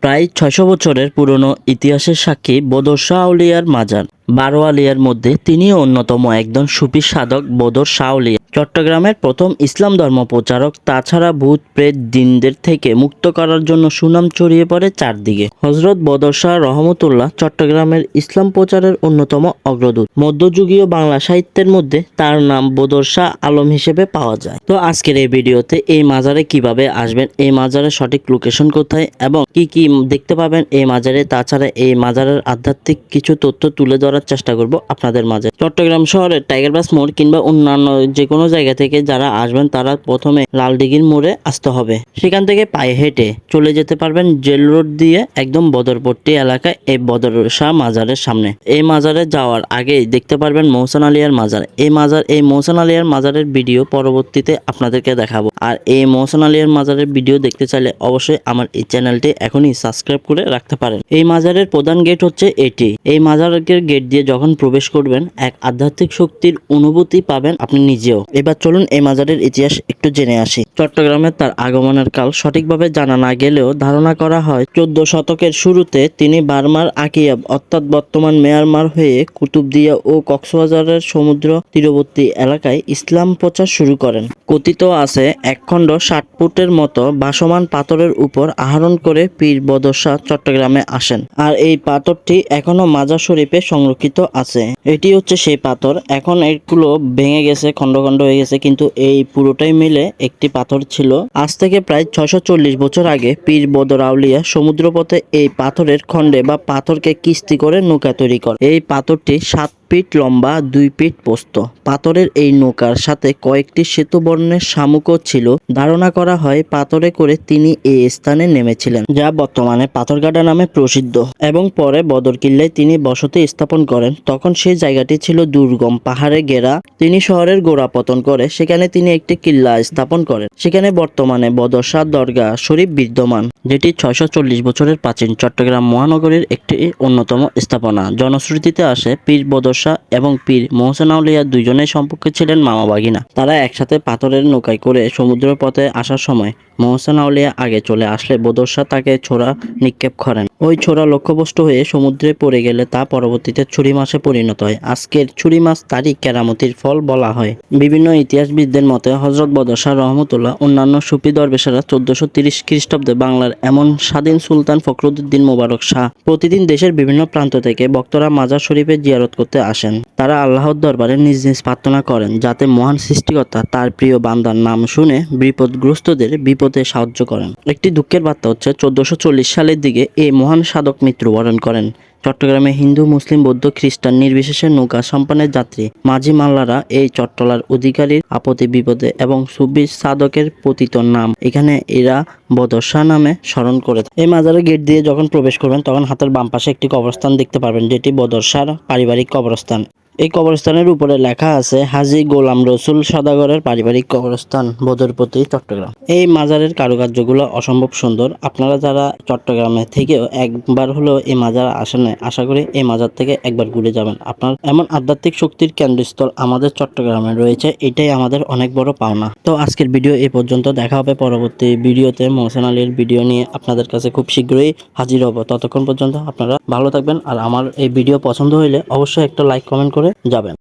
প্রায় ৬০০ বছরের পুরনো ইতিহাসের সাক্ষী বদর শাহ আউলিয়ার মাজার। ১২ আলিয়ার মধ্যে তিনিও অন্যতম একজন সুফি সাধক বদর শাহ আউলিয়া। চট্টগ্রামের প্রথম ইসলাম ধর্ম প্রচারক। তাছাড়া ভূত প্রেত জিনদের থেকে মুক্ত করার জন্য সুনাম ছড়িয়ে পড়ে চারদিকে। হযরত বদর শাহ রহমতুল্লাহ চট্টগ্রামের ইসলাম প্রচারের অন্যতম অগ্রদূত। মধ্যযুগীয় বাংলা সাহিত্যের মধ্যে তার নাম বদর শাহ আলম হিসেবে পাওয়া যায়। তো আজকের এই ভিডিওতে এই মাজারে কিভাবে আসবেন, এই মাজারের সঠিক লোকেশন কোথায় এবং কি কি দেখতে পাবেন এই মাজারে, তাছাড়া এই মাজারের আধ্যাত্মিক কিছু তথ্য তুলে ধরার চেষ্টা করব আপনাদের মাঝে। চট্টগ্রাম শহরের টাইগার বাস মোড় কিংবা অন্যান্য যে কোনো জায়গা থেকে যারা আসবেন তারা প্রথমে লালদিঘির মোড়ে আসতে হবে। সেখান থেকে পায়ে হেঁটে চলে যেতে পারবেন জেল রোড দিয়ে একদম বদরপট্টি এলাকায় এই বদর শাহ মাজারের সামনে। এই মাজারে যাওয়ার আগেই দেখতে পারবেন মহসেন আলিয়ার মাজার। এই মহসেন আলিয়ার মাজারের ভিডিও পরবর্তীতে আপনাদেরকে দেখাবো। আর এই মহসেন আলিয়ার মাজারের ভিডিও দেখতে চাইলে অবশ্যই আমার এই চ্যানেলটি এখনই সাবস্ক্রাইব করে রাখতে পারেন। এই মাজারের প্রধান গেট হচ্ছে এটি। এই মাজারের গেট দিয়ে যখন প্রবেশ করবেন এক আধ্যাত্মিক শক্তির অনুভূতি পাবেন আপনি নিজেও। এবার চলুন এই মাজারের ইতিহাস একটু জেনে আসি। চট্টগ্রামে তার আগমনের কাল সঠিকভাবে জানা না গেলেও ধারণা করা হয় ১৪ শতকের শুরুতে তিনি বার্মার আকিয়াব অর্থাৎ বর্তমান মিয়ানমার হয়ে কুতুবদিয়া ও কক্সবাজারের সমুদ্র তীরবর্তী এলাকায় ইসলাম প্রচার শুরু করেন। কথিত আছে একখণ্ড ৬০ ফুটের মতো ভাসমান পাথরের উপর আরোহণ করে পীর বদর শাহ চট্টগ্রামে আসেন। আর এই পাথরটি এখনো মাজার শরীফে সংরক্ষিত আছে। এটি হচ্ছে সেই পাথর। এখন এগুলো ভেঙে গেছে, খন্ড খন্ড হয়ে গেছে, কিন্তু এই পুরোটাই মিলে একটি পাথর ছিল। আজ থেকে প্রায় ৬৪০ বছর আগে পীর বদর আউলিয়া সমুদ্রপথে এই পাথরের খণ্ডে বা পাথরকে কিস্তি করে নৌকা তৈরি করে। এই পাথরটি ৭ ফিট লম্বা, ২ ফিট প্রস্থ। পাথরের এই নৌকার সাথে কয়েকটি শ্বেতবর্ণের শামুকও ছিল। ধারণা করা হয় পাথরে করে তিনি এই স্থানে নেমেছিলেন, যা বর্তমানে পাথরঘাটা নামে প্রসিদ্ধ। এবং পরে বদরকিল্লায় তিনি বসতি স্থাপন করেন। তখন সেই জায়গাটি ছিল দুর্গম, পাহাড়ে ঘেরা। তিনি শহরের গোড়াপতন করে সেখানে তিনি একটি কিল্লা স্থাপন করেন। সেখানে বর্তমানে বদর শাহ দরগা শরীফ বিদ্যমান, যেটি ৬৪০ বছরের প্রাচীন চট্টগ্রাম মহানগরীর একটি অন্যতম স্থাপনা। জনশ্রুতিতে আসে পীর বদর শাহ এবং পীর মহসেন আউলিয়া দুইজনের সম্পর্কে ছিলেন মামা ভাগিনা। তারা একসাথে পাথরের নৌকায় করে সমুদ্র পথে আসার সময় মহসেন আউলিয়া আগে চলে আসলে বদর শাহ তাকে ছোড়া নিক্ষেপ করেন। ওই ছোড়া লক্ষ্যভ্রষ্ট হয়ে সমুদ্রে পড়ে গেলে তা পরবর্তীতে ছুরি মাছে পরিণত হয়। আজকের ছুরি মাছ তারই কেরামতির ফল বলা হয়। বিভিন্ন ইতিহাসবিদদের মতে হযরত বদর শাহ রহমতুল্লাহ অন্যান্য সুফি দরবেশেরা ১৪৩০ খ্রিস্টাব্দে বাংলার এমন স্বাধীন সুলতান ফখরুদ্দীন মোবারক শাহ প্রতিদিন দেশের বিভিন্ন প্রান্ত থেকে ভক্তরা মাজার শরীফে জিয়ারত করতে আসেন। তারা আল্লাহর দরবারে নিজ নিজ প্রার্থনা করেন যাতে মহান সৃষ্টিকর্তা তার প্রিয় বান্দার নাম শুনে বিপদগ্রস্তদের বিপদে সাহায্য করেন। একটি দুঃখের বার্তা হচ্ছে ১৪৪০ সালের দিকে এই মহান সাধক মৃত্যুবরণ করেন। চট্টগ্রামে হিন্দু, মুসলিম, বৌদ্ধ, খ্রিস্টান নির্বিশেষে নৌকা সম্পানের যাত্রী মাঝি মাল্লারা এই চট্টলার অধিকারীর আপদে বিপদে এবং সুফি সাধকের পতিত নাম এখানে এরা বদর শাহ নামে স্মরণ করে। এই মাজারের গেট দিয়ে যখন প্রবেশ করবেন তখন হাতের বাম পাশে একটি কবরস্থান দেখতে পারবেন, যেটি বদর শাহর পারিবারিক কবরস্থান। এই কবরস্থানের উপরে লেখা আছে হাজী গোলাম রসুল সদাগরের পারিবারিক কবরস্থান, বদরপট্টি, চট্টগ্রাম। এই মাজারের কারুকার্যগুলো অসম্ভব সুন্দর। আপনারা যারা চট্টগ্রামে থেকেও একবার হলেও এই মাজার আসেন, আশা করি এই মাজার থেকে একবার ঘুরে যাবেন। আপনার এমন আধ্যাত্মিক শক্তির কেন্দ্রস্থল আমাদের চট্টগ্রামে রয়েছে, এটাই আমাদের অনেক বড় পাওনা। তো আজকের ভিডিও এই পর্যন্ত। দেখা হবে পরবর্তী ভিডিওতে মহসেন আলীর ভিডিও নিয়ে আপনাদের কাছে খুব শীঘ্রই হাজির হব। ততক্ষণ পর্যন্ত আপনারা ভালো থাকবেন। আর আমার এই ভিডিও পছন্দ হইলে অবশ্যই একটা লাইক কমেন্ট করে যাবেন।